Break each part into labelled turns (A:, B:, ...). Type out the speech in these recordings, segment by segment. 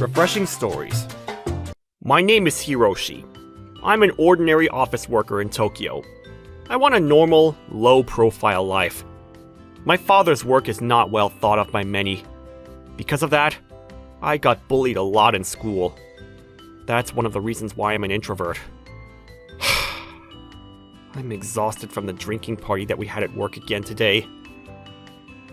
A: Refreshing stories. My name is Hiroshi. I'm an ordinary office worker in Tokyo. I want a normal, low-profile life. My father's work is not well thought of by many. Because of that, I got bullied a lot in school. That's one of the reasons why I'm an introvert. I'm exhausted from the drinking party that we had at work again today.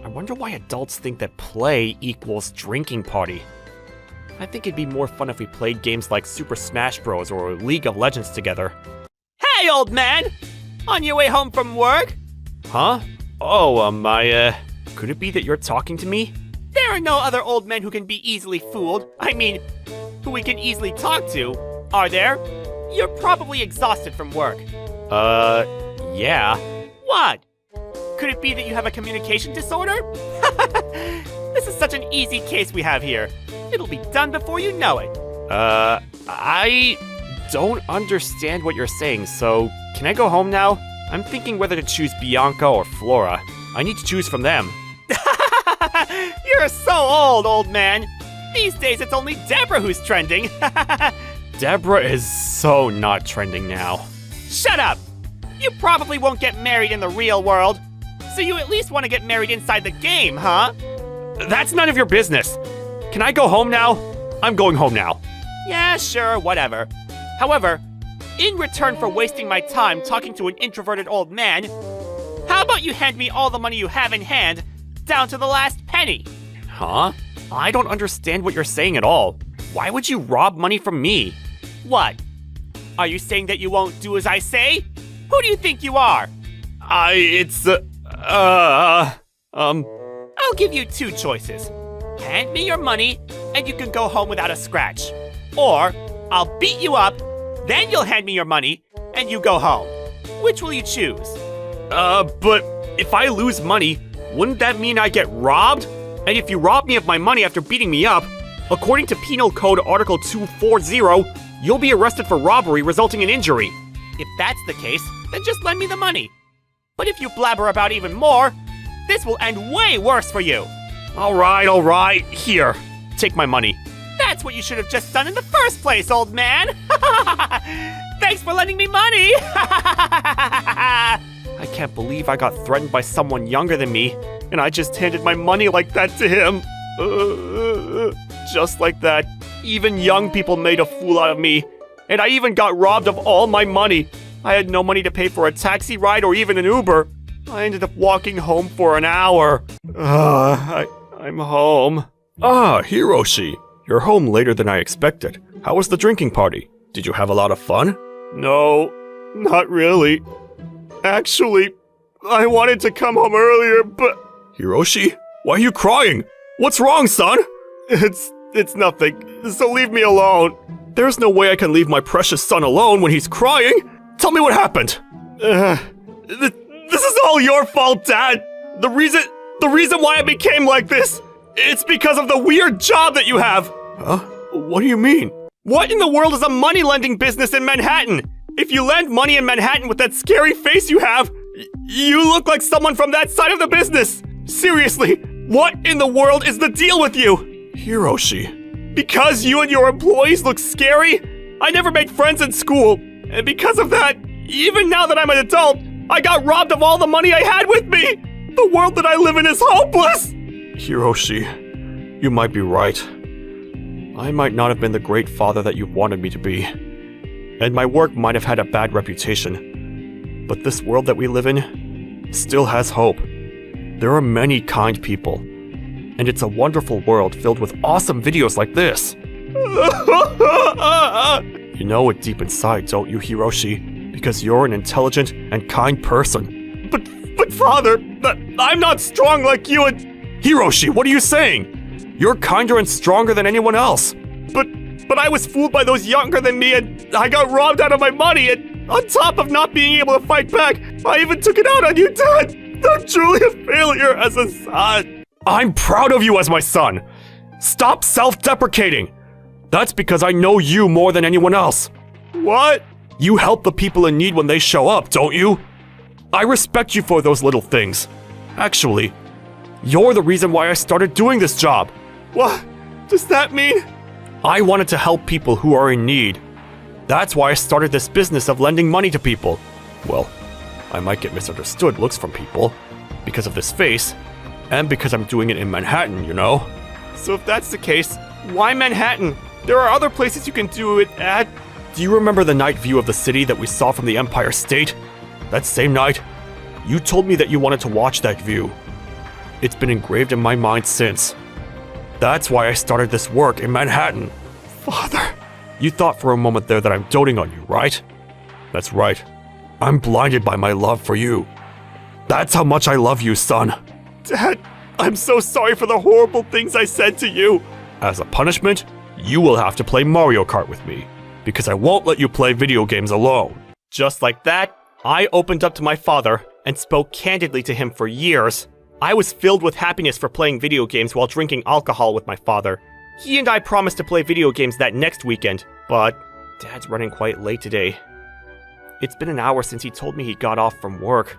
A: I wonder why adults think that play equals drinking party. I think it'd be more fun if we played games like Super Smash Bros. Or League of Legends together.
B: Hey, old man! On your way home from work?
A: Huh? Oh, could it be that you're talking to me?
B: There are no other old men who can be easily fooled. I mean, who we can easily talk to. Are there? You're probably exhausted from work.
A: Yeah.
B: What? Could it be that you have a communication disorder? This is such an easy case we have here. It'll be done before you know it.
A: I don't understand what you're saying, so can I go home now? I'm thinking whether to choose Bianca or Flora. I need to choose from them.
B: You're so old man. These days it's only Deborah who's trending.
A: Deborah is so not trending now.
B: Shut up! You probably won't get married in the real world. So you at least want to get married inside the game, huh?
A: That's none of your business. Can I go home now? I'm going home now.
B: Yeah, sure, whatever. However, in return for wasting my time talking to an introverted old man, how about you hand me all the money you have in hand, down to the last penny?
A: Huh? I don't understand what you're saying at all. Why would you rob money from me?
B: What? Are you saying that you won't do as I say? Who do you think you are? I'll give you two choices. Hand me your money, and you can go home without a scratch. Or, I'll beat you up, then you'll hand me your money, and you go home. Which will you choose?
A: But if I lose money, wouldn't that mean I get robbed? And if you rob me of my money after beating me up, according to Penal Code Article 240, you'll be arrested for robbery resulting in injury.
B: If that's the case, then just lend me the money. But if you blabber about even more, this will end way worse for you.
A: All right. Here, take my money.
B: That's what you should have just done in the first place, old man. Thanks for lending me money.
A: I can't believe I got threatened by someone younger than me, and I just handed my money like that to him. Just like that, even young people made a fool out of me, and I even got robbed of all my money. I had no money to pay for a taxi ride or even an Uber. I ended up walking home for an hour. I'm home. Ah, Hiroshi. You're home later than I expected. How was the drinking party? Did you have a lot of fun? No, not really. Actually, I wanted to come home earlier, but... Hiroshi? Why are you crying? What's wrong, son? It's nothing, so leave me alone. There's no way I can leave my precious son alone when he's crying. Tell me what happened. This is all your fault, Dad. The reason why I became like this, it's because of the weird job that you have. Huh? What do you mean? What in the world is a money-lending business in Manhattan? If you lend money in Manhattan with that scary face you have, you look like someone from that side of the business. Seriously, what in the world is the deal with you? Hiroshi. Because you and your employees look scary, I never made friends in school. And because of that, even now that I'm an adult, I got robbed of all the money I had with me. The world that I live in is hopeless. Hiroshi, you might be right. I might not have been the great father that you wanted me to be. And my work might have had a bad reputation. But this world that we live in still has hope. There are many kind people. And it's a wonderful world filled with awesome videos like this. You know it deep inside, don't you, Hiroshi? Because you're an intelligent and kind person. But father, I'm not strong like you and... Hiroshi, what are you saying? You're kinder and stronger than anyone else. But I was fooled by those younger than me, and I got robbed out of my money, and on top of not being able to fight back, I even took it out on you, Dad. I'm truly a failure as a son. I'm proud of you as my son. Stop self-deprecating. That's because I know you more than anyone else. What? You help the people in need when they show up, don't you? I respect you for those little things. Actually, you're the reason why I started doing this job. What? Does that mean I wanted to help people who are in need. That's why I started this business of lending money to people. Well, I might get misunderstood looks from people because of this face, and because I'm doing it in Manhattan, you know? So if that's the case, why Manhattan? There are other places you can do it at. Do you remember the night view of the city that we saw from the Empire State? That same night, you told me that you wanted to watch that view. It's been engraved in my mind since. That's why I started this work in Manhattan. Father, you thought for a moment there that I'm doting on you, right? That's right. I'm blinded by my love for you. That's how much I love you, son. Dad, I'm so sorry for the horrible things I said to you. As a punishment, you will have to play Mario Kart with me, because I won't let you play video games alone. Just like that, I opened up to my father and spoke candidly to him for years. I was filled with happiness for playing video games while drinking alcohol with my father. He and I promised to play video games that next weekend, but Dad's running quite late today. It's been an hour since he told me he got off from work.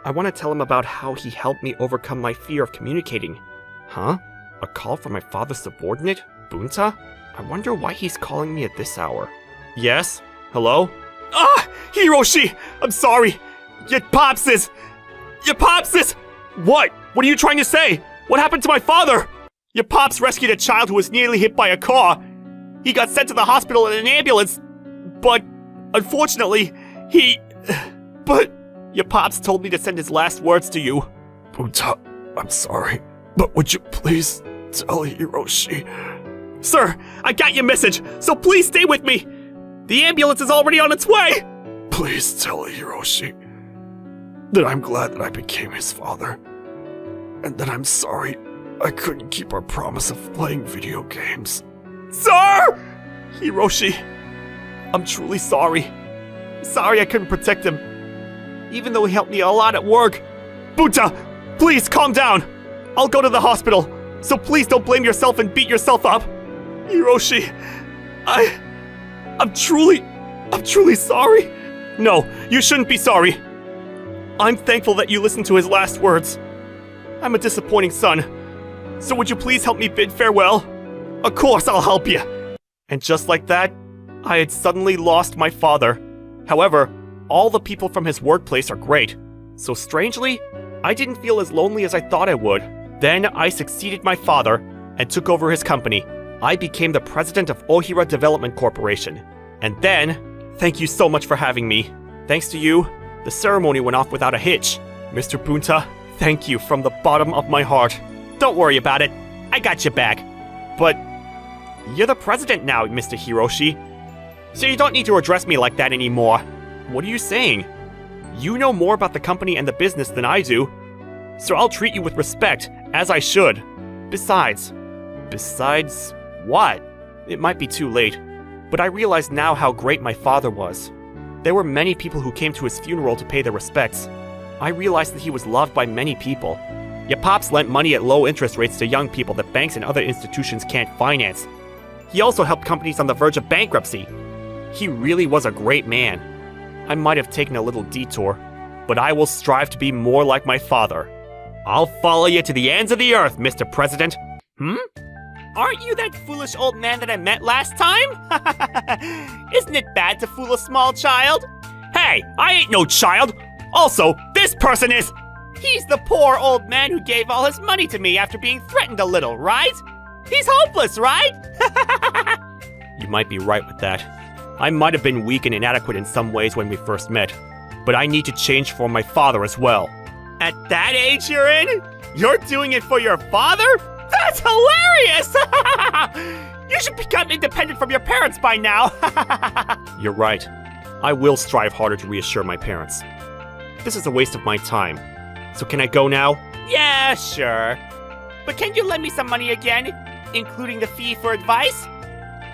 A: I want to tell him about how he helped me overcome my fear of communicating. Huh? A call from my father's subordinate, Bunta? I wonder why he's calling me at this hour. Yes? Hello? Ah! Hiroshi! I'm sorry! Your pops is... What? What are you trying to say? What happened to my father? Your pops rescued a child who was nearly hit by a car. He got sent to the hospital in an ambulance, but unfortunately, But your pops told me to send his last words to you. Bunta, I'm sorry, but would you please tell Hiroshi? Sir, I got your message, so please stay with me. The ambulance is already on its way. Please tell Hiroshi that I'm glad that I became his father, and that I'm sorry I couldn't keep our promise of playing video games. Sir! Hiroshi, I'm truly sorry. Sorry I couldn't protect him, even though he helped me a lot at work. Bunta, please calm down. I'll go to the hospital, so please don't blame yourself and beat yourself up. Hiroshi, I'm truly sorry. No, you shouldn't be sorry. I'm thankful that you listened to his last words. I'm a disappointing son, so would you please help me bid farewell? Of course I'll help you. And just like that, I had suddenly lost my father. However, all the people from his workplace are great. So strangely, I didn't feel as lonely as I thought I would. Then I succeeded my father and took over his company. I became the president of Ohira Development Corporation. And then, thank you so much for having me. Thanks to you, the ceremony went off without a hitch. Mr. Bunta, thank you from the bottom of my heart. Don't worry about it. I got your back. But you're the president now, Mr. Hiroshi. So you don't need to address me like that anymore. What are you saying? You know more about the company and the business than I do. So I'll treat you with respect, as I should. Besides what? It might be too late, but I realize now how great my father was. There were many people who came to his funeral to pay their respects. I realized that he was loved by many people. Your pops lent money at low interest rates to young people that banks and other institutions can't finance. He also helped companies on the verge of bankruptcy. He really was a great man. I might have taken a little detour, but I will strive to be more like my father. I'll follow you to the ends of the earth, Mr. President.
B: Aren't you that foolish old man that I met last time? Isn't it bad to fool a small child?
A: Hey, I ain't no child. Also, this person is...
B: He's the poor old man who gave all his money to me after being threatened a little, right? He's hopeless, right?
A: You might be right with that. I might have been weak and inadequate in some ways when we first met, but I need to change for my father as well.
B: At that age you're in? You're doing it for your father? That's hilarious! You should become independent from your parents by now.
A: You're right. I will strive harder to reassure my parents. This is a waste of my time. So can I go now?
B: Yeah, sure. But can you lend me some money again, including the fee for advice?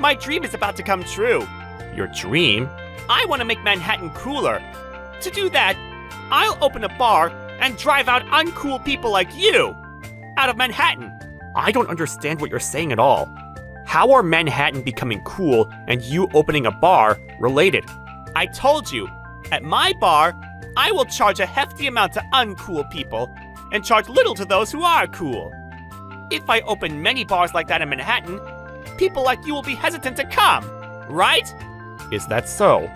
B: My dream is about to come true.
A: Your dream?
B: I want to make Manhattan cooler. To do that, I'll open a bar and drive out uncool people like you out of Manhattan.
A: I don't understand what you're saying at all. How are Manhattan becoming cool and you opening a bar related?
B: I told you, at my bar, I will charge a hefty amount to uncool people and charge little to those who are cool. If I open many bars like that in Manhattan, people like you will be hesitant to come, right?
A: Is that so?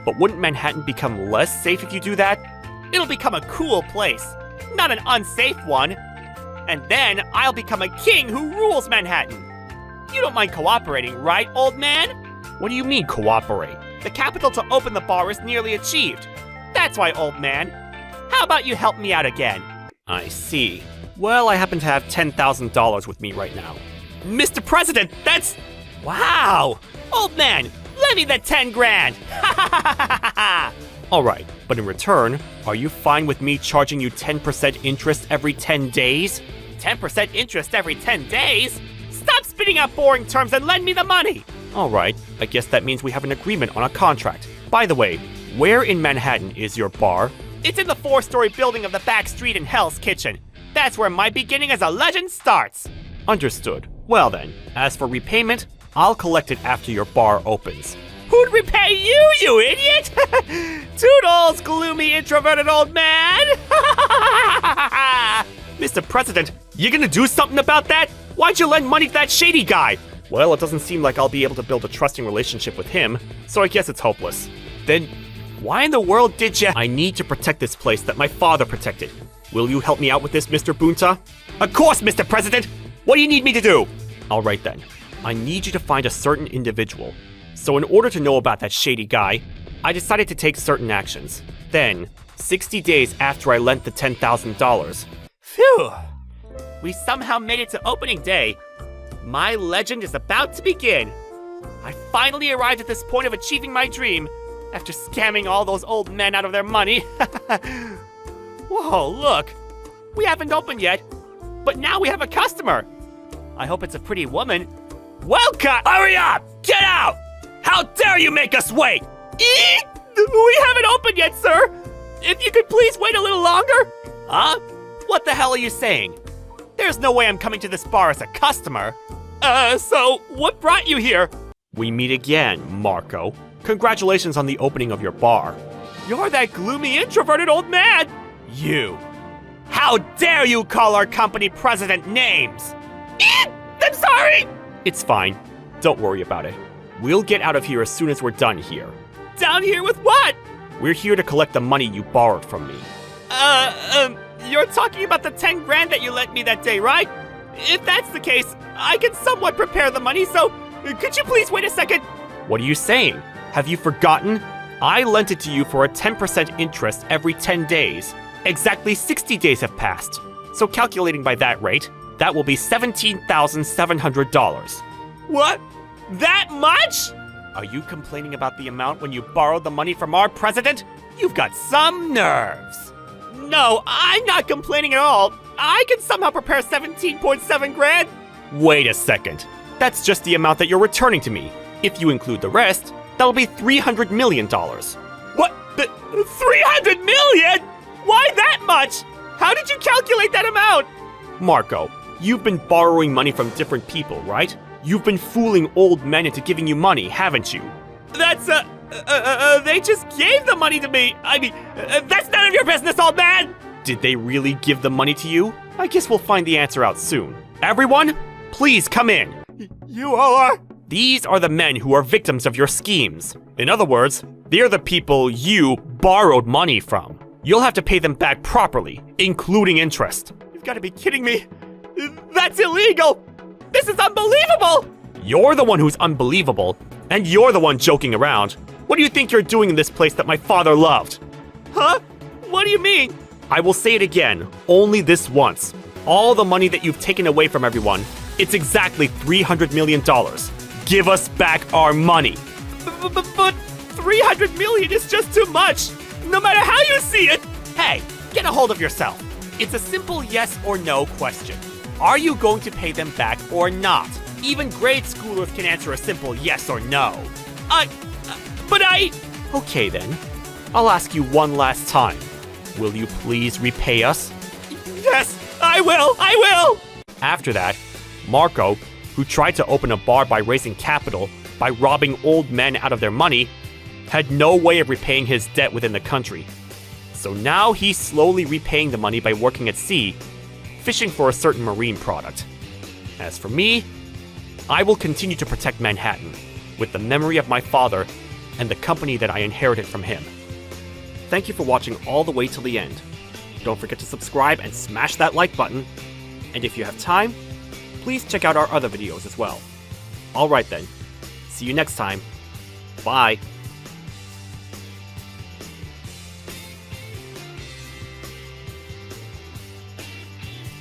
A: But wouldn't Manhattan become less safe if you do that?
B: It'll become a cool place, not an unsafe one. And then I'll become a king who rules Manhattan. You don't mind cooperating, right, old man?
A: What do you mean, cooperate?
B: The capital to open the bar is nearly achieved. That's why, old man. How about you help me out again?
A: I see. Well, I happen to have $10,000 with me right now.
B: Mr. President, that's... Wow! Old man, lend me that 10 grand!
A: Alright, but in return, are you fine with me charging you 10% interest every 10 days?
B: 10% interest every 10 days? Stop spitting out boring terms and lend me the money!
A: Alright, I guess that means we have an agreement on a contract. By the way, where in Manhattan is your bar?
B: It's in the 4-story building of the back street in Hell's Kitchen. That's where my beginning as a legend starts.
A: Understood. Well then, as for repayment, I'll collect it after your bar opens.
B: Who'd repay you, you idiot? Toodles, gloomy, introverted old man!
A: Mr. President, you gonna do something about that? Why'd you lend money to that shady guy? Well, it doesn't seem like I'll be able to build a trusting relationship with him, so I guess it's hopeless. Then, why in the world did you— I need to protect this place that my father protected. Will you help me out with this, Mr. Bunta?
B: Of course, Mr. President! What do you need me to do?
A: Alright then. I need you to find a certain individual. So in order to know about that shady guy, I decided to take certain actions. Then, 60 days after I lent the $10,000.
B: Phew! We somehow made it to opening day. My legend is about to begin. I finally arrived at this point of achieving my dream after scamming all those old men out of their money. Whoa, look! We haven't opened yet, but now we have a customer. I hope it's a pretty woman. Welcome!
A: Hurry up! Get out! How dare you make us wait!
B: We haven't opened yet, sir! If you could please wait a little longer? Huh? What the hell are you saying? There's no way I'm coming to this bar as a customer. So what brought you here?
A: We meet again, Marco. Congratulations on the opening of your bar.
B: You're that gloomy, introverted old man! You! How dare you call our company president names? I'm sorry!
A: It's fine. Don't worry about it. We'll get out of here as soon as we're done here.
B: Down here with what?
A: We're here to collect the money you borrowed from me.
B: You're talking about the 10 grand that you lent me that day, right? If that's the case, I can somewhat prepare the money, so could you please wait a second?
A: What are you saying? Have you forgotten? I lent it to you for a 10% interest every 10 days. Exactly 60 days have passed. So calculating by that rate, that will be $17,700.
B: What? That much?
A: Are you complaining about the amount when you borrowed the money from our president?
B: You've got some nerves. No, I'm not complaining at all. I can somehow prepare 17.7 grand.
A: Wait a second. That's just the amount that you're returning to me. If you include the rest, that'll be $300 million.
B: What? 300 million? Why that much? How did you calculate that amount?
A: Marco, you've been borrowing money from different people, right? You've been fooling old men into giving you money, haven't you?
B: That's, they just gave the money to me. I mean, that's none of your business, old man!
A: Did they really give the money to you? I guess we'll find the answer out soon. Everyone, please come in.
B: You all are?
A: These are the men who are victims of your schemes. In other words, they're the people you borrowed money from. You'll have to pay them back properly, including interest.
B: You've got to be kidding me. That's illegal. This is unbelievable.
A: You're the one who's unbelievable, and you're the one joking around. What do you think you're doing in this place that my father loved?
B: Huh? What do you mean?
A: I will say it again, only this once. All the money that you've taken away from everyone, it's exactly $300 million. Give us back our money.
B: But 300 million is just too much, no matter how you see it. Hey, get a hold of yourself. It's a simple yes or no question. Are you going to pay them back or not? Even grade schoolers can answer a simple yes or no. But I...
A: Okay then, I'll ask you one last time. Will you please repay us?
B: Yes, I will!
A: After that, Marco, who tried to open a bar by raising capital by robbing old men out of their money, had no way of repaying his debt within the country. So now he's slowly repaying the money by working at sea, fishing for a certain marine product. As for me, I will continue to protect Manhattan with the memory of my father and the company that I inherited from him. Thank you for watching all the way till the end. Don't forget to subscribe and smash that like button. And if you have time, please check out our other videos as well. Alright then, see you next time. Bye.